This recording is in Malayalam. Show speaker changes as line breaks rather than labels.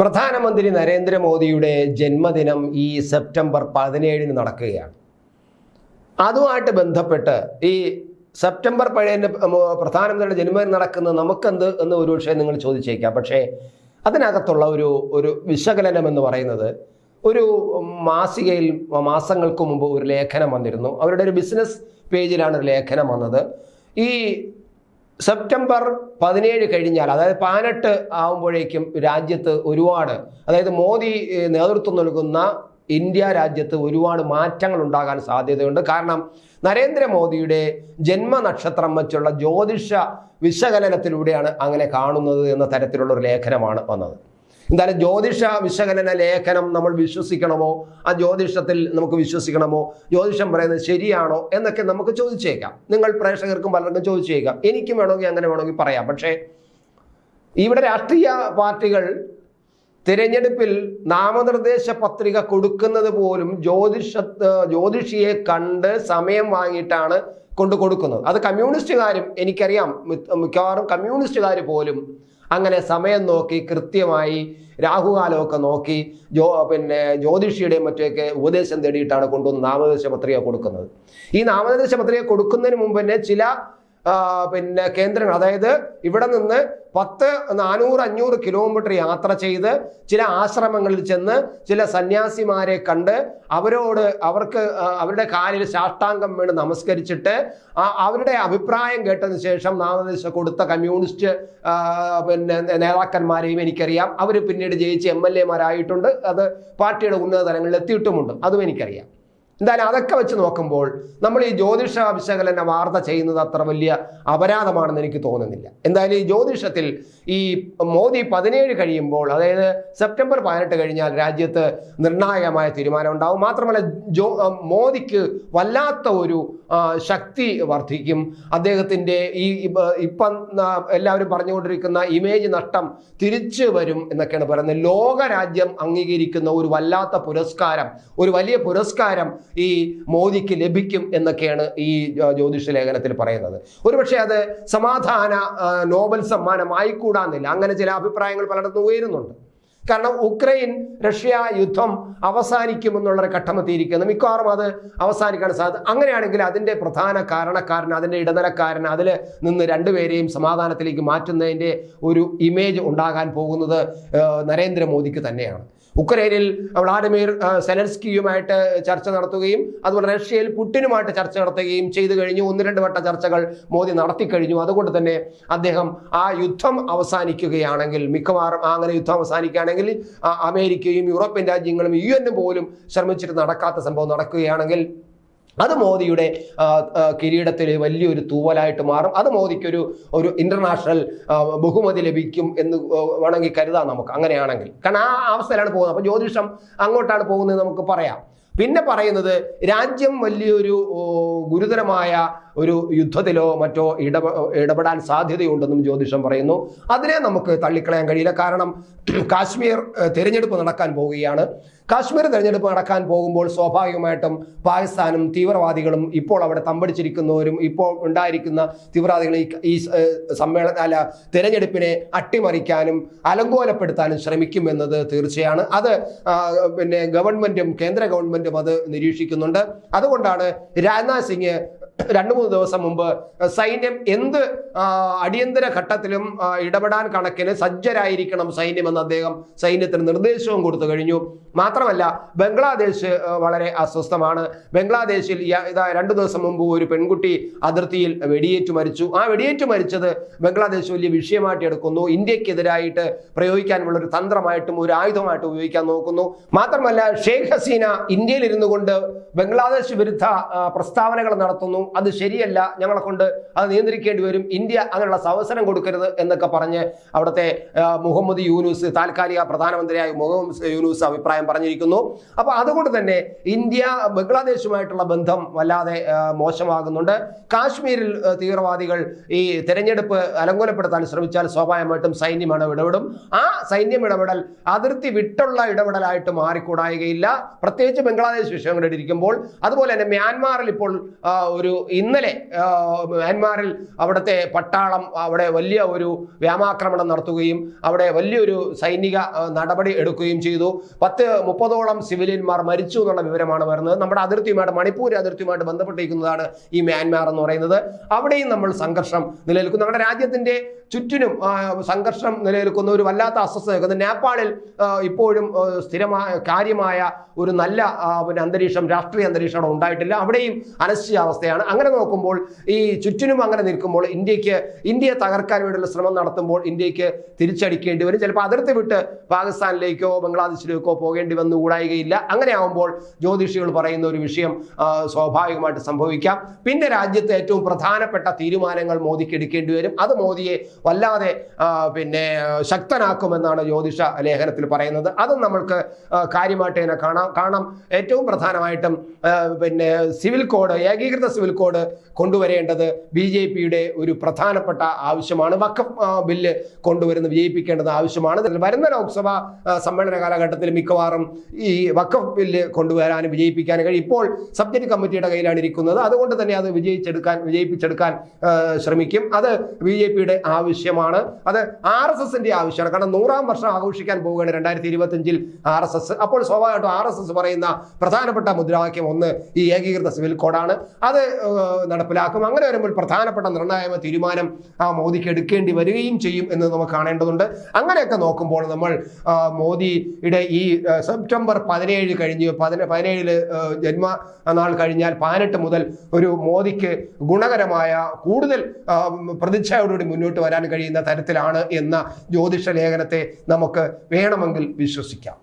പ്രധാനമന്ത്രി നരേന്ദ്രമോദിയുടെ ജന്മദിനം ഈ സെപ്റ്റംബർ 17 നടക്കുകയാണ്. അതുമായിട്ട് ബന്ധപ്പെട്ട് ഈ സെപ്റ്റംബർ 17 പ്രധാനമന്ത്രിയുടെ ജന്മദിനം നടക്കുന്നത് നമുക്കെന്ത് എന്ന് ഒരുപക്ഷെ നിങ്ങൾ ചോദിച്ചേക്കാം. പക്ഷേ അതിനകത്തുള്ള ഒരു വിശകലനം എന്ന് പറയുന്നത് ഒരു മാസികയിൽ മാസങ്ങൾക്ക് മുമ്പ് ഒരു ലേഖനം വന്നിരുന്നു. അവരുടെ ഒരു ബിസിനസ് പേജിലാണ് ഒരു ലേഖനം വന്നത്. ഈ സെപ്റ്റംബർ 17 കഴിഞ്ഞാൽ, അതായത് 18 ആകുമ്പോഴേക്കും രാജ്യത്ത് ഒരുപാട്, അതായത് മോദി നേതൃത്വം നൽകുന്ന ഇന്ത്യ രാജ്യത്ത് ഒരുപാട് മാറ്റങ്ങൾ ഉണ്ടാകാൻ സാധ്യതയുണ്ട്. കാരണം നരേന്ദ്രമോദിയുടെ ജന്മനക്ഷത്രം വെച്ചുള്ള ജ്യോതിഷ വിശകലനത്തിലൂടെയാണ് അങ്ങനെ കാണുന്നത് എന്ന തരത്തിലുള്ള ഒരു ലേഖനമാണ് വന്നത്. എന്തായാലും ജ്യോതിഷ വിശകലന ലേഖനം നമ്മൾ വിശ്വസിക്കണമോ, ആ ജ്യോതിഷത്തിൽ നമുക്ക് വിശ്വസിക്കണമോ, ജ്യോതിഷം പറയുന്നത് ശരിയാണോ എന്നൊക്കെ നമുക്ക് ചോദിച്ചേക്കാം. നിങ്ങൾ പ്രേക്ഷകർക്കും പലർക്കും ചോദിച്ചേക്കാം. എനിക്കും വേണമെങ്കിൽ അങ്ങനെ വേണമെങ്കിൽ പറയാം. പക്ഷേ ഇവിടെ രാഷ്ട്രീയ പാർട്ടികൾ തിരഞ്ഞെടുപ്പിൽ നാമനിർദ്ദേശ പത്രിക കൊടുക്കുന്നത് പോലും ജ്യോതിഷിയെ കണ്ട് സമയം വാങ്ങിയിട്ടാണ് കൊടുക്കുന്നത്. അത് കമ്മ്യൂണിസ്റ്റുകാരും എനിക്കറിയാം, മിക്കവാറും കമ്മ്യൂണിസ്റ്റുകാർ പോലും അങ്ങനെ സമയം നോക്കി കൃത്യമായി രാഹുകാലമൊക്കെ നോക്കി ജ്യോതിഷിയുടെയും മറ്റൊക്കെ ഉപദേശം തേടിയിട്ടാണ് കൊണ്ടുവന്ന് നാമനിർദ്ദേശ പത്രിക കൊടുക്കുന്നത്. ഈ നാമനിർദ്ദേശ പത്രിക കൊടുക്കുന്നതിന് മുമ്പ് തന്നെ ചില കേന്ദ്രങ്ങൾ, അതായത് ഇവിടെ നിന്ന് 10, 400, 500 കിലോമീറ്റർ യാത്ര ചെയ്ത് ചില ആശ്രമങ്ങളിൽ ചെന്ന് ചില സന്യാസിമാരെ കണ്ട് അവരുടെ കാലിൽ സാഷ്ടാംഗം വീണ് നമസ്കരിച്ചിട്ട് അവരുടെ അഭിപ്രായം കേട്ടതിന് ശേഷം നാമനിർദ്ദേശം കൊടുത്ത കമ്മ്യൂണിസ്റ്റ് നേതാക്കന്മാരെയും എനിക്കറിയാം. അവർ പിന്നീട് ജയിച്ച് MLA-മാരായിട്ടുണ്ട്. അത് പാർട്ടിയുടെ ഉന്നത തലങ്ങളിൽ എത്തിയിട്ടുമുണ്ട്. അതും എനിക്കറിയാം. എന്തായാലും അതൊക്കെ വെച്ച് നോക്കുമ്പോൾ നമ്മൾ ഈ ജ്യോതിഷ വിശകലന വാർത്ത ചെയ്യുന്നത് അത്ര വലിയ അപരാധമാണെന്ന് എനിക്ക് തോന്നുന്നില്ല. എന്തായാലും ഈ ജ്യോതിഷത്തിൽ ഈ മോദി 17 കഴിയുമ്പോൾ, അതായത് സെപ്റ്റംബർ 18 കഴിഞ്ഞാൽ രാജ്യത്ത് നിർണായകമായ തീരുമാനം ഉണ്ടാവും. മാത്രമല്ല മോദിക്ക് വല്ലാത്ത ഒരു ശക്തി വർദ്ധിക്കും. അദ്ദേഹത്തിൻ്റെ ഇപ്പം എല്ലാവരും പറഞ്ഞുകൊണ്ടിരിക്കുന്ന ഇമേജ് നഷ്ടം തിരിച്ചു വരും എന്നൊക്കെയാണ് പറയുന്നത്. ലോകരാജ്യം അംഗീകരിക്കുന്ന ഒരു വല്ലാത്ത പുരസ്കാരം, ഒരു വലിയ പുരസ്കാരം ഈ മോദിക്ക് ലഭിക്കും എന്നൊക്കെയാണ് ഈ ജ്യോതിഷ ലേഖനത്തിൽ പറയുന്നത്. ഒരുപക്ഷെ അത് സമാധാന നോബൽ സമ്മാനമായിക്കൂടാന്നില്ല. അങ്ങനെ ചില അഭിപ്രായങ്ങൾ പലയിടത്തും ഉയരുന്നുണ്ട്. കാരണം ഉക്രൈൻ റഷ്യ യുദ്ധം അവസാനിക്കുമെന്നുള്ളൊരു ഘട്ടമെത്തിയിരിക്കുന്നു. മിക്കവാറും അത് അവസാനിക്കാൻ സാധ്യത. അങ്ങനെയാണെങ്കിൽ അതിൻ്റെ പ്രധാന കാരണക്കാരൻ, അതിൻ്റെ ഇടനിലക്കാരൻ, അതിൽ നിന്ന് രണ്ടുപേരെയും സമാധാനത്തിലേക്ക് മാറ്റുന്നതിൻ്റെ ഒരു ഇമേജ് ഉണ്ടാകാൻ പോകുന്നത് നരേന്ദ്രമോദിക്ക് തന്നെയാണ്. ഉക്രൈനിൽ വ്ളാഡിമിർ സെലൻസ്കിയുമായിട്ട് ചർച്ച നടത്തുകയും അതുപോലെ റഷ്യയിൽ പുടിനുമായിട്ട് ചർച്ച നടത്തുകയും ചെയ്തു കഴിഞ്ഞു. 1-2 വട്ട ചർച്ചകൾ മോദി നടത്തിക്കഴിഞ്ഞു. അതുകൊണ്ട് തന്നെ അദ്ദേഹം ആ യുദ്ധം അവസാനിക്കുകയാണെങ്കിൽ, മിക്കവാറും അങ്ങനെ യുദ്ധം അവസാനിക്കുകയാണെങ്കിൽ അമേരിക്കയും യൂറോപ്യൻ രാജ്യങ്ങളും UN പോലും ശ്രമിച്ചിട്ട് നടക്കാത്ത സംഭവം നടക്കുകയാണെങ്കിൽ അത് മോദിയുടെ കിരീടത്തിൽ വലിയൊരു തൂവലായിട്ട് മാറും. അത് മോദിക്കൊരു ഇന്റർനാഷണൽ ബഹുമതി ലഭിക്കും എന്ന് വേണമെങ്കിൽ കരുതാം നമുക്ക്, അങ്ങനെയാണെങ്കിൽ. കാരണം ആ അവസ്ഥയിലാണ് പോകുന്നത്. അപ്പോൾ ജ്യോതിഷം അങ്ങോട്ടാണ് പോകുന്നത് നമുക്ക് പറയാം. പിന്നെ പറയുന്നത് രാജ്യം വലിയൊരു ഗുരുതരമായ ഒരു യുദ്ധത്തിലോ മറ്റോ ഇടപെടാൻ സാധ്യതയുണ്ടെന്നും ജ്യോതിഷം പറയുന്നു. അതിനെ നമുക്ക് തള്ളിക്കളയാൻ കഴിയില്ല. കാരണം കാശ്മീർ തിരഞ്ഞെടുപ്പ് നടക്കാൻ പോവുകയാണ്. കാശ്മീർ തിരഞ്ഞെടുപ്പ് നടക്കാൻ പോകുമ്പോൾ സ്വാഭാവികമായിട്ടും പാകിസ്ഥാനും തീവ്രവാദികളും ഇപ്പോൾ അവിടെ തമ്പടിച്ചിരിക്കുന്നവരും ഇപ്പോൾ ഉണ്ടായിരിക്കുന്ന തീവ്രവാദികൾ ഈ തിരഞ്ഞെടുപ്പിനെ അട്ടിമറിക്കാനും അലങ്കോലപ്പെടുത്താനും ശ്രമിക്കുമെന്നത് തീർച്ചയാണ്. അത് ഗവൺമെന്റും കേന്ദ്ര ഗവൺമെന്റും അത് നിരീക്ഷിക്കുന്നുണ്ട്. അതുകൊണ്ടാണ് രാജ്നാഥ് സിംഗ് 2-3 ദിവസം മുമ്പ് സൈന്യം എന്ത് അടിയന്തര ഘട്ടത്തിലും ഇടപെടാൻ കണക്കിന് സജ്ജരായിരിക്കണം സൈന്യമെന്ന് അദ്ദേഹം സൈന്യത്തിന് നിർദ്ദേശവും കൊടുത്തു കഴിഞ്ഞു. മാത്രമല്ല ബംഗ്ലാദേശ് വളരെ അസ്വസ്ഥമാണ്. ബംഗ്ലാദേശിൽ 2 ദിവസം മുമ്പ് ഒരു പെൺകുട്ടി അതിർത്തിയിൽ വെടിയേറ്റു മരിച്ചു. ആ വെടിയേറ്റു മരിച്ചത് ബംഗ്ലാദേശ് വലിയ വിഷയമായിട്ട് എടുക്കുന്നു. ഇന്ത്യക്കെതിരായിട്ട് പ്രയോഗിക്കാനുള്ള ഒരു തന്ത്രമായിട്ടും ഒരു ആയുധമായിട്ടും ഉപയോഗിക്കാൻ നോക്കുന്നു. മാത്രമല്ല ഷെയ്ഖ് ഹസീന ഇന്ത്യയിൽ ഇരുന്നു കൊണ്ട് ബംഗ്ലാദേശ് വിരുദ്ധ പ്രസ്താവനകൾ നടത്തുന്നു. അത് ശരിയല്ല, ഞങ്ങളെ കൊണ്ട് അത് നിയന്ത്രിക്കേണ്ടി വരും, ഇന്ത്യ അങ്ങനെയുള്ള അവസരം കൊടുക്കരുത് എന്നൊക്കെ പറഞ്ഞ് അവിടുത്തെ മുഹമ്മദ് യൂനുസ്, താൽക്കാലിക പ്രധാനമന്ത്രിയായ മുഹമ്മദ് യൂനുസ് അഭിപ്രായം പറഞ്ഞിരിക്കുന്നു. അപ്പോൾ അതുകൊണ്ട് തന്നെ ഇന്ത്യ ബംഗ്ലാദേശുമായിട്ടുള്ള ബന്ധം വല്ലാതെ മോശമാകുന്നുണ്ട്. കാശ്മീരിൽ തീവ്രവാദികൾ ഈ തെരഞ്ഞെടുപ്പ് അലങ്കോലപ്പെടുത്താൻ ശ്രമിച്ചാൽ സ്വാഭാവികമായിട്ടും സൈന്യം ഇടപെടും. ആ സൈന്യം ഇടപെടൽ അതിർത്തി വിട്ടുള്ള ഇടപെടലായിട്ട് മാറിക്കൂടായികയില്ല, പ്രത്യേകിച്ച് ബംഗ്ലാദേശ് വിഷയം കണ്ടിരിക്കുമ്പോൾ. അതുപോലെ തന്നെ മ്യാൻമാറിൽ ഇപ്പോൾ ഒരു ഇന്നലെ മ്യാൻമാറിൽ അവിടുത്തെ പട്ടാളം അവിടെ വലിയ ഒരു വ്യോമാക്രമണം നടത്തുകയും അവിടെ വലിയൊരു സൈനിക നടപടി എടുക്കുകയും ചെയ്തു. 30-ഓളം സിവിലിയന്മാർ മരിച്ചു എന്നുള്ള വിവരമാണ് വരുന്നത്. നമ്മുടെ അതിർത്തിയുമായിട്ട്, മണിപ്പൂർ അതിർത്തിയുമായിട്ട് ബന്ധപ്പെട്ടിരിക്കുന്നതാണ് ഈ മ്യാൻമാർ എന്ന് പറയുന്നത്. അവിടെയും നമ്മൾ സംഘർഷം നിലനിൽക്കുന്നു. നമ്മുടെ രാജ്യത്തിന്റെ ചുറ്റിനും സംഘർഷം നിലനിൽക്കുന്ന ഒരു വല്ലാത്ത അസ്വസ്ഥത. നേപ്പാളിൽ ഇപ്പോഴും സ്ഥിരമായ കാര്യമായ ഒരു നല്ല അന്തരീക്ഷം, രാഷ്ട്രീയ അന്തരീക്ഷം ഉണ്ടായിട്ടില്ല. അവിടെയും അനിശ്ചിതാവസ്ഥയാണ്. അങ്ങനെ നോക്കുമ്പോൾ ഈ ചുറ്റിനും അങ്ങനെ നിൽക്കുമ്പോൾ ഇന്ത്യയെ തകർക്കാൻ വേണ്ടിയുള്ള ശ്രമം നടത്തുമ്പോൾ ഇന്ത്യക്ക് തിരിച്ചടിക്കേണ്ടി വരും. ചിലപ്പോൾ അതിർത്തി വിട്ട് പാകിസ്ഥാനിലേക്കോ ബംഗ്ലാദേശിലേക്കോ പോകേണ്ടി വന്നു കൂടായികയില്ല. അങ്ങനെ ആവുമ്പോൾ ജ്യോതിഷികൾ പറയുന്ന ഒരു വിഷയം സ്വാഭാവികമായിട്ട് സംഭവിക്കാം. പിന്നെ രാജ്യത്തെ ഏറ്റവും പ്രധാനപ്പെട്ട തീരുമാനങ്ങൾ മോദിക്ക് എടുക്കേണ്ടി വരും. അത് മോദിയെ വല്ലാതെ ശക്തനാക്കുമെന്നാണ് ജ്യോതിഷ ലേഖനത്തിൽ പറയുന്നത്. അതും നമ്മൾക്ക് കാര്യമായിട്ട് തന്നെ കാണാം. ഏറ്റവും പ്രധാനമായിട്ടും സിവിൽ കോഡ്, ഏകീകൃത സിവിൽ കോഡ് കൊണ്ടുവരേണ്ടത് BJPയുടെ ഒരു പ്രധാനപ്പെട്ട ആവശ്യമാണ്. വഖഫ് ബില്ല് വിജയിപ്പിക്കേണ്ടത് ആവശ്യമാണ്. വരുന്ന ലോക്സഭാ സമ്മേളന കാലഘട്ടത്തിൽ മിക്കവാറും ഈ വഖഫ് ബില്ല് കൊണ്ടുവരാനും വിജയിപ്പിക്കാനും കഴിയും. ഇപ്പോൾ സബ്ജക്ട് കമ്മിറ്റിയുടെ കയ്യിലാണ് ഇരിക്കുന്നത്. അതുകൊണ്ട് തന്നെ അത് വിജയിപ്പിച്ചെടുക്കാൻ ശ്രമിക്കും. അത് BJPയുടെ ആവശ്യമാണ്. അത് RSSന്റെ ആവശ്യമാണ്. കാരണം 100-ാം വർഷം ആഘോഷിക്കാൻ പോവുകയാണ് 2025-ൽ RSS. അപ്പോൾ സ്വാഭാവികമായിട്ടും RSS പറയുന്ന പ്രധാനപ്പെട്ട മുദ്രാവാക്യം ഒന്ന് ഈ ഏകീകൃത സിവിൽ കോഡാണ്. അത് നടപ്പിലാക്കും. അങ്ങനെ വരുമ്പോൾ പ്രധാനപ്പെട്ട നിർണായക തീരുമാനം മോദിക്ക് എടുക്കേണ്ടി വരികയും ചെയ്യും എന്ന് നമുക്ക് കാണേണ്ടതുണ്ട്. അങ്ങനെയൊക്കെ നോക്കുമ്പോൾ നമ്മൾ മോദിയുടെ ഈ സെപ്റ്റംബർ 17 കഴിഞ്ഞ് 17 ജന്മനാൾ കഴിഞ്ഞാൽ 18 മുതൽ ഒരു മോദിക്ക് ഗുണകരമായ കൂടുതൽ പ്രതിച്ഛയോടുകൂടി മുന്നോട്ട് വരാൻ കഴിയുന്ന തരത്തിലാണ് എന്ന ജ്യോതിഷ ലേഖനത്തെ നമുക്ക് വേണമെങ്കിൽ വിശ്വസിക്കാം.